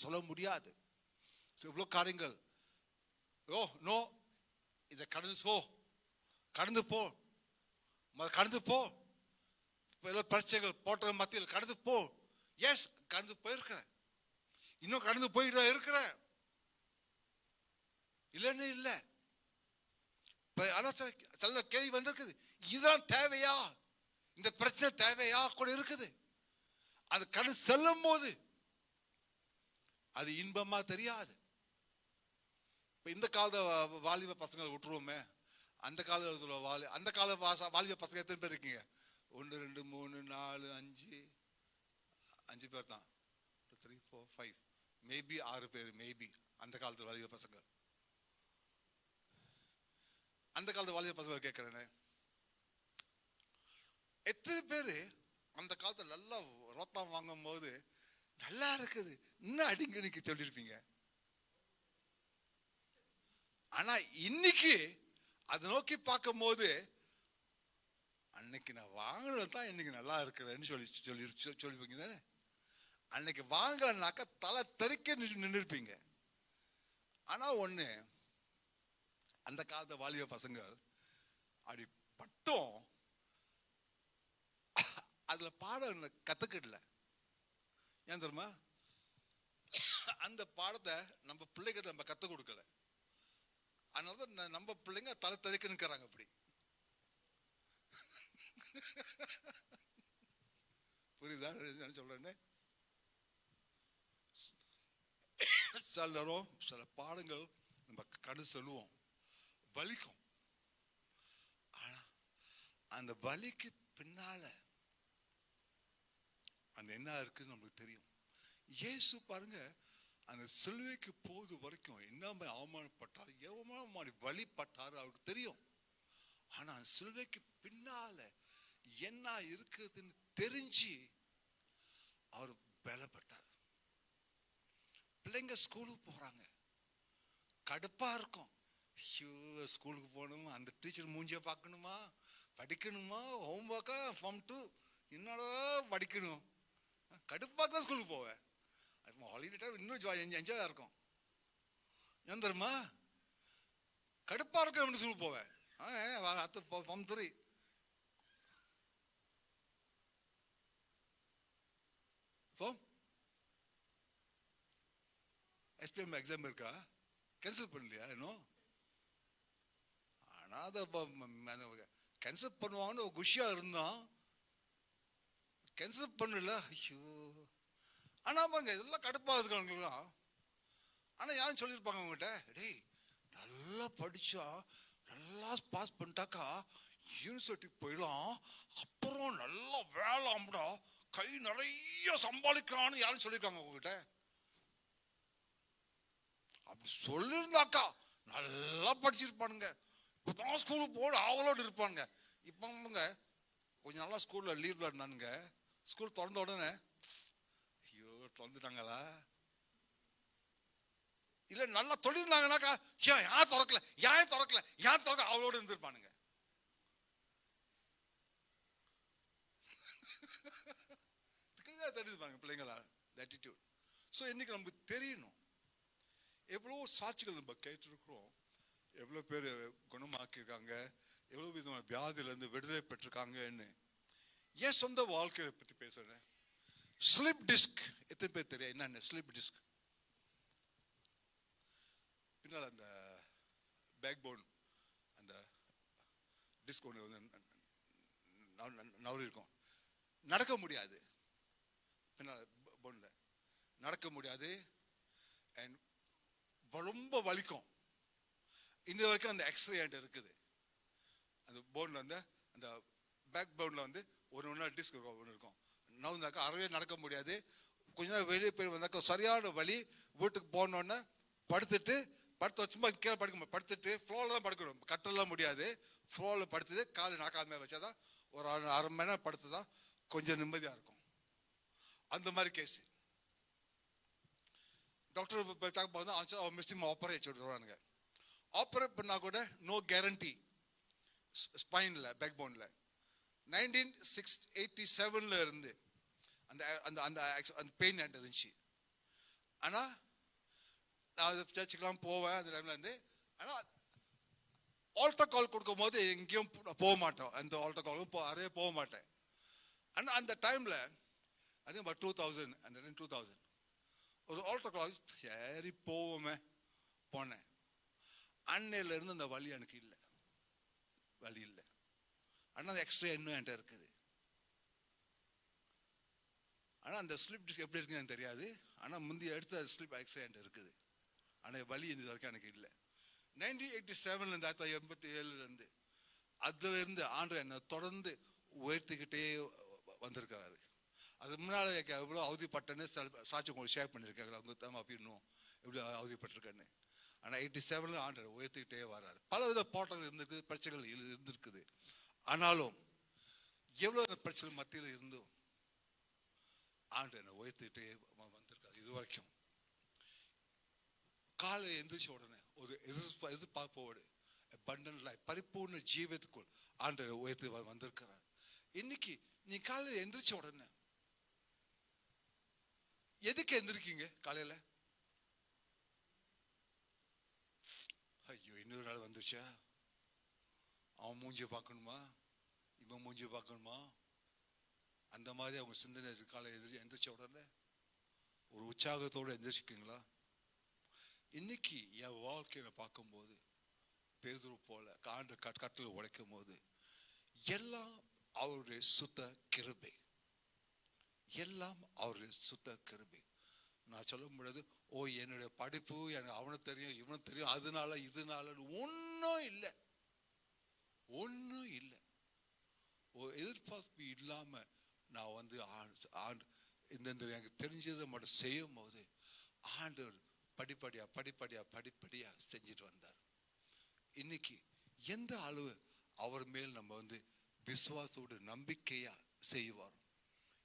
Speaker 1: சொல்ல முடியாது. இவ்வளவு காரியங்கள், நோ இதை கடந்து போ, கடந்து போ, பிரச்சனைகள் போட்ட மத்தியில் கடந்து போ. எஸ், கடந்து போயிருக்கிறேன், இன்னும் கடந்து போயிட்டு இருக்கிறேன், இல்லன்னு இல்லை. ஆனா சில கேள்வி வந்திருக்குது, இதுதான் தேவையா, இந்த பிரச்சனை தேவையா கூட இருக்குது. அது கடந்து செல்லும் போது அது இன்பமா தெரியாது. இந்த காலத்து வாலிப பசங்களை விட்டுருவோமே, அந்த காலத்துல அந்த கால வாலிப பசங்க எத்தனை பேர் இருக்கீங்க? 1 2 3 4 5 பேர் தான். 3 4 5 மேபி 6 பேர், மேபி அந்த காலத்து வாலிப பசங்க. அந்த காலத்து வாலிப பசங்க கேட்கிறேன்னு, எத்தனை பேரு அந்த காலத்துல நல்லா ரோத்தம் வாங்கும் போது நல்லா இருக்குது இன்னும் அடிங்க நீங்க சொல்லிருப்பீங்க. ஆனா இன்னைக்கு அதை நோக்கி பார்க்கும் போது, அன்னைக்கு நான் வாங்கினது தான் இன்னைக்கு நல்லா இருக்கிறேன்னு சொல்லிருப்பீங்க தானே. அன்னைக்கு வாங்கனாக்கா தலை தெறிக்க நின்றுருப்பீங்க. ஆனா ஒண்ணு, அந்த காலத்து வாலிப பசங்க அப்படி பட்டும் அதுல பாடம் கத்துக்கிடல. ஏன் தெரியுமா? அந்த பாடத்தை நம்ம பிள்ளைகிட்ட நம்ம கத்துக் கொடுக்கல. அதனால நம்ம பிள்ளைங்க தலை தெறிக்க நிற்கிறாங்க. அப்படி புரியுதா சொல்றேன்னு? சில நேரம் சில பாடங்கள் நம்ம கடு சொல்லுவோம், வலிக்கும். ஆனா அந்த வலிக்கு பின்னால அந்த என்ன இருக்குன்னு நமக்கு தெரியும். இயேசு பாருங்க, அந்த சிலுவைக்கு போது வரைக்கும் என்ன அவமானப்பட்டார், எவ்வளவு வழிபட்டாரு அவருக்கு தெரியும். ஆனா சிலுவைக்கு பின்னால என்ன இருக்குதுன்னு தெரிஞ்சு அவர் பலப்பட்டார். பிள்ளைங்க ஸ்கூலுக்கு போறாங்க, கடுப்பா இருக்கும். ஐயோ ஸ்கூலுக்கு போகணுமா, அந்த டீச்சர் மூஞ்சிய பார்க்கணுமா, படிக்கணுமா, ஹோம்ஒர்க்கா ஃபார்ம் 2 என்னடா படிக்கணும், கடுப்பா தான் ஸ்கூலுக்கு போவேன். ஹாலிடே டைம் இன்னும் என்ஜாயா இருக்கும். ஏன் தெரியுமா? கடுப்பா இருக்கும் ஸ்கூலுக்கு போவேன். ஃபார்ம் 3 SPM எக்ஸாம் இருக்கா, கேன்சல் பண்ணலையா இன்னும்? ஆனா அதை கேன்சல் பண்ணுவாங்கன்னு ஒரு குஷியா இருந்தோம், கேன்சல் பண்ணல. ஐயோ, ஆனா பாருங்க இதெல்லாம் கடுப்பா இருக்கவங்களும். ஆனா யாரும் சொல்லியிருப்பாங்க அவங்ககிட்ட, டேய் நல்லா படிச்சா நல்லா பாஸ் பண்ணிட்டாக்கா யூனிவர்சிட்டி போயிடலாம், அப்புறம் நல்லா வேலை ஆம்படா, கை நிறைய சம்பாதிக்கலான்னு யாரும் சொல்லியிருக்காங்க உங்ககிட்ட? அப்படி சொல்லியிருந்தாக்கா நல்லா படிச்சிருப்பானுங்க, இப்பதான் ஸ்கூலுக்கு போட ஆவலோடு இருப்பானுங்க. இப்போ கொஞ்சம் நல்லா ஸ்கூல்ல லீவ்ல இருந்தானுங்க, ஸ்கூல் திறந்த உடனே ஐயோ திறந்துட்டாங்களா, இல்ல நல்லா தொழில்ந்தாங்கனாக்கா ஏன் திறக்கல ஏன் திறக்கல ஏன் திறக்க அவளோட இருந்திருப்பானுங்க. தெரிஞ்சுப்பாங்க பிள்ளைங்களா ஆட்டிடியூட். ஸோ இன்னைக்கு நமக்கு தெரியணும், எவ்வளோ சாட்சிகள் நம்ம கேட்டிருக்கிறோம், எவ்வளோ பேர் குணமாக்கியிருக்காங்க, எவ்வளோ விதமான வியாதியிலேருந்து விடுதலை பெற்றிருக்காங்கன்னு. என் சொந்த வாழ்க்கையை பற்றி பேசுறேன். ஸ்லிப் டிஸ்க் எத்தனை பேர் தெரியும் என்னன்னு? ஸ்லிப் டிஸ்க் பின்னால் அந்த பேக் போன், அந்த டிஸ்க் ஒன்று வந்து நவரி இருக்கும், நடக்க முடியாது, பின்னால் போன்ல நடக்க முடியாது, அண்ட் ரொம்ப வலிக்கும். இந்த வரைக்கும் அந்த எக்ஸ்ரே இருக்குது. அந்த போன்ல வந்து அந்த பேக் போன்ல வந்து ஒன்று டிஸ்க் ஒன்று இருக்கும், நவுந்தாக்கா அறவே நடக்க முடியாது. கொஞ்ச நேரம் வெளியே போய் வந்தாக்கா சரியான வலி. வீட்டுக்கு போனோடனே படுத்துட்டு சும்மா கீழே படுக்க படுத்துட்டு ஃப்ளோரில் தான் படுக்கணும், கட்டெல்லாம் முடியாது. ஃப்ளோரில் படுத்துட்டு காலை நாக்கால் மேலே வச்சாதான் ஒரு அரை மணி நேரம் படுத்து தான் கொஞ்சம் நிம்மதியாக இருக்கும். அந்த மாதிரி கேஸ் டாக்டர் மிஸ்டிங் ஆப்ரேட் சொல்லுவானுங்க. ஆப்ரேட் பண்ணா கூட நோ கேரண்டி ஸ்பைன்ல பேக் போன்ல. 1987 இருந்து அந்த அந்த அந்த பெயின் இருந்துச்சு. ஆனா நான் சர்ச்சுக்கெல்லாம் போவேன் அந்த டைம்ல இருந்து. ஆனா ஆல்டர் கால் கொடுக்கும் போது எங்கேயும் போக மாட்டோம், அந்த ஆல்டர் காலும் அறையே போக மாட்டேன். ஆனா அந்த டைம்ல அது 2000 அந்த 2000 ஒரு ஆல்டர் கால், சரி போவோமே போனேன். அன்னையில இருந்து அந்த வலி எனக்கு இல்லை, வலி இல்லை. ஆனால் அந்த எக்ஸ்ட்ரா இன்னும் என்கிட்ட இருக்குது. ஆனால் அந்த ஸ்லிப் டிஸ்க் எப்படி இருக்குன்னு எனக்கு தெரியாது. ஆனால் முந்தைய எடுத்த ஸ்லிப் எக்ஸ்ட்ரா என்கிட்ட இருக்குது. ஆனால் வலி இது வரைக்கும் எனக்கு இல்லை. 1987 1987 அதுல இருந்து ஆண்டு என்னை தொடர்ந்து உயர்த்திக்கிட்டே வந்திருக்கிறாரு. அது முன்னால எவ்வளோ அவதிப்பட்டேன்னு சாட்சி உங்களுக்கு ஷேர் பண்ணியிருக்காங்க, அவங்க தான் அப்படின்னும் எவ்வளோ அவதிப்பட்டிருக்கேன்னு. ஆனால் 87 ஆண்டு உயர்த்திக்கிட்டே வர்றாரு. பல வித போட்டங்கள் இருந்திருக்கு, பிரச்சனைகள் இருந்திருக்குது. ஆனாலும் எவ்வளவு பிரச்சனை மத்தியில் இருந்தும் ஆண்டு என்னை உயர்த்திட்டே வந்திருக்காரு இது வரைக்கும். காலை எந்திரிச்ச உடனே ஒரு எதிர்பார்ப்போடு பரிபூர்ண ஜீவத்துக்குள் ஆண்டு உயர்த்தி வந்திருக்கிறார். இன்னைக்கு நீ காலையில் எந்திரிச்ச உடனே எதுக்கு எந்திரிக்கீங்க காலையில? ஐயோ இன்னொரு நாள் வந்துருச்சா, அவன் மூஞ்சிய பார்க்கணுமா, இவன் மூஞ்சிய பார்க்கணுமா, அந்த மாதிரி அவங்க சிந்தனை காலை எந்திரிச்ச உடனே ஒரு உற்சாகத்தோடு எந்திரிச்சிக்கீங்களா? இன்னைக்கு என் வாழ்க்கையில பார்க்கும்போது பேதுரு போல கட்டில் உடைக்கும் போது எல்லாம் அவருடைய சுத்த கிருபை, எல்லாம் அவருடைய சுத்த கிருபை. நான் சொல்ல முடியாது ஓ என்னுடைய படிப்பு எனக்கு அவனுக்கு தெரியும் இவனுக்கு தெரியும் அதனால இதனால ஒன்றும் இல்லை, ஒன்றும் இல்லை. எதிர்பார்ப்பு இல்லாம நான் வந்து இந்த எனக்கு தெரிஞ்சதை மட்டும் செய்யும் போது ஆண்டவர் படிப்படியா செஞ்சுட்டு வந்தார். இன்னைக்கு எந்த அளவு அவர் மேல் நம்ம வந்து விசுவாசத்தோடு நம்பிக்கையா செய்வார்.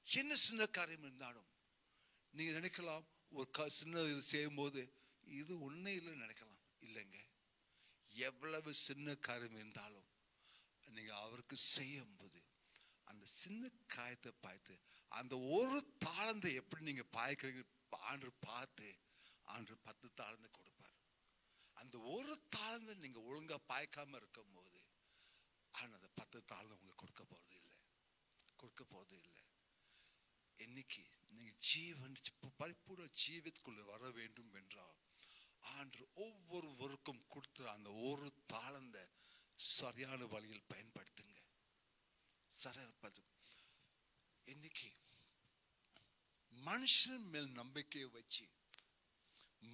Speaker 1: என்ன சின்ன காரியம் இருந்தாலும் நீங்க நினைக்கலாம் ஒரு சின்ன இது செய்யும் போது இது ஒன்னே இல்லைன்னு நினைக்கலாம். இல்லைங்க, எவ்வளவு சின்ன காரியம் இருந்தாலும் நீங்க அவருக்கு செய்யும் போது அந்த சின்ன காயத்தை பார்த்து அந்த ஒரு தாளந்தை எப்படி நீங்க பாய்க்கிறீங்க ஆண்டு பார்த்து ஆண்டு 10 தாளந்தை கொடுப்பார். அந்த ஒரு தாளந்தை நீங்க ஒழுங்கா பாய்க்காம இருக்கும் போது ஆனா அந்த 10 தாளந்தை உங்களுக்கு கொடுக்க போறது இல்லை. இன்னைக்கு நீங்க ஜீவன் பரிபூர்ண ஜீவத்துக்குள்ள வர வேண்டும் என்றால் ஆண்டு ஒவ்வொருவருக்கும் கொடுத்த அந்த ஒரு தாளந்தை சரியான வழியில் பயன்படுத்துங்க. இன்னைக்கு மனுஷன் மேல் நம்பிக்கையை வச்சு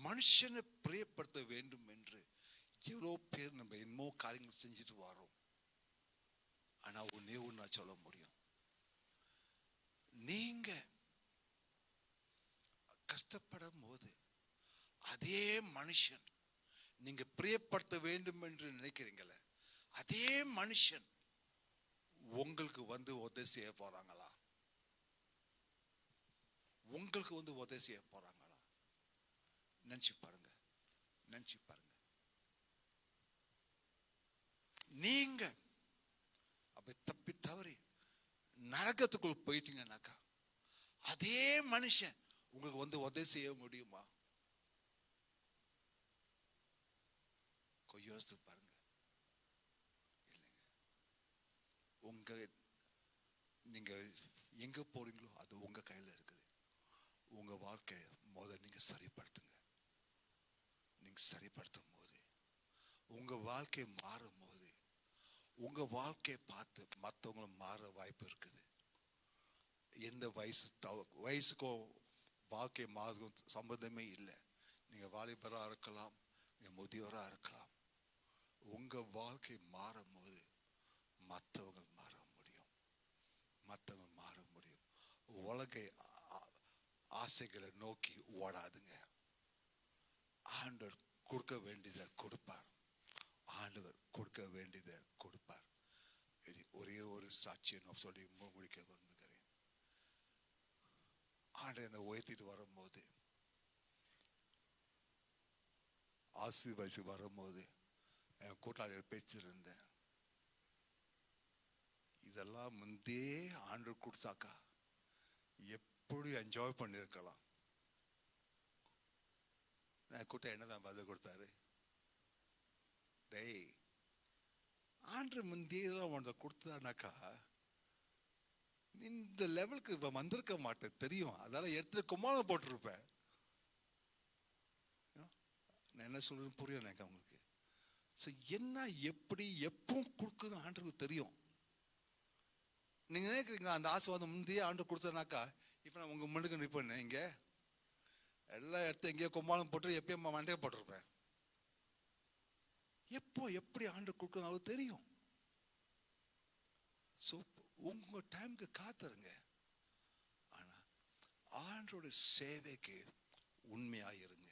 Speaker 1: மனுஷனை பிரியப்படுத்த வேண்டும் என்று எவ்வளோ பேர் நம்ம என்னமோ காரியங்கள் செஞ்சுட்டு வரோம். ஆனா ஒன்னே ஒன்று நான் சொல்ல முடியும், நீங்க கஷ்டப்படும் போது அதே மனுஷன் நீங்க பிரியப்படுத்த வேண்டும் என்று நினைக்கிறீங்களே அதே மனுஷன் உங்களுக்கு வந்து உதவி செய்ய போறாங்களா? உங்களுக்கு வந்து உதவி செய்ய போறாங்களா? நினைச்சு பாருங்க. நீங்க அப்படி தப்பி தவறி நரகத்துக்குள் போயிட்டீங்கன்னாக்கா அதே மனுஷன் உங்களுக்கு வந்து உதவி செய்ய முடியுமா? யோசித்து பாருங்க. உங்க நீங்க எங்க போறீங்களோ அது உங்க கையில இருக்குது. உங்க வாழ்க்கையை முதல்ல நீங்க சரிப்படுத்துங்க. நீங்க சரிப்படுத்தும் போது உங்க வாழ்க்கை மாறும் போது உங்க வாழ்க்கையை பார்த்து மற்றவங்களும் மாற வாய்ப்பு இருக்குது. எந்த வயசுக்கும் வாழ்க்கை மாறும் சம்பந்தமே இல்லை. நீங்க வாலிபரா இருக்கலாம், நீங்க முதியோரா இருக்கலாம். உங்க வாழ்க்கை மாறும் போது மற்றவங்க மாற முடியும். உலகை ஆசைகளை நோக்கி ஓடாதுங்க. ஆண்டவர் கொடுக்க வேண்டியதை கொடுப்பார். ஒரே ஒரு சாட்சியை நான் சொல்லி முடிக்க விரும்புகிறேன். ஆண்டவர் என்னை உயர்த்திட்டு வரும்போது ஆசீர்வதிச்சு வரும்போது என் கூட்டாளிகள் பேச்சிருந்தேன். இதெல்லாம் முந்தே ஆண்டவர் கொடுத்தாக்கா எப்படி என்ஜாய் பண்ணிருக்கலாம். நான் கூட்ட என்னதான் பதில் கொடுத்தாரு, டேய் ஆண்டவர் முந்தே உனக்கு கொடுத்தானாக்கா இந்த லெவலுக்கு இப்ப வந்திருக்க மாட்டேன் தெரியும். அதெல்லாம் எடுத்து கும்மாளம் போட்டிருப்பேன். நான் என்ன சொல்றேன்னு புரியல எனக்கு அவங்களுக்கு. என்ன எப்படி எப்போ கொடுக்குது ஆண்டவருக்கு தெரியும். நீங்க நினைக்கிறீங்களா அந்த ஆசீர்வாதம் முந்தைய ஆண்டு கொடுத்தனாக்கா இப்ப நான் உங்க முன்னுக்கு நிற்பேன். இங்க எல்லா இடத்த எங்கேயோ கும்மாளம் போட்டு எப்பயும் மண்டைய போட்டிருப்பேன். எப்போ எப்படி ஆண்டு கொடுக்கணும் அவருக்கு தெரியும். உங்க டைமுக்கு காத்துருங்க. ஆனா ஆண்டோட சேவைக்கு உண்மையா இருங்க.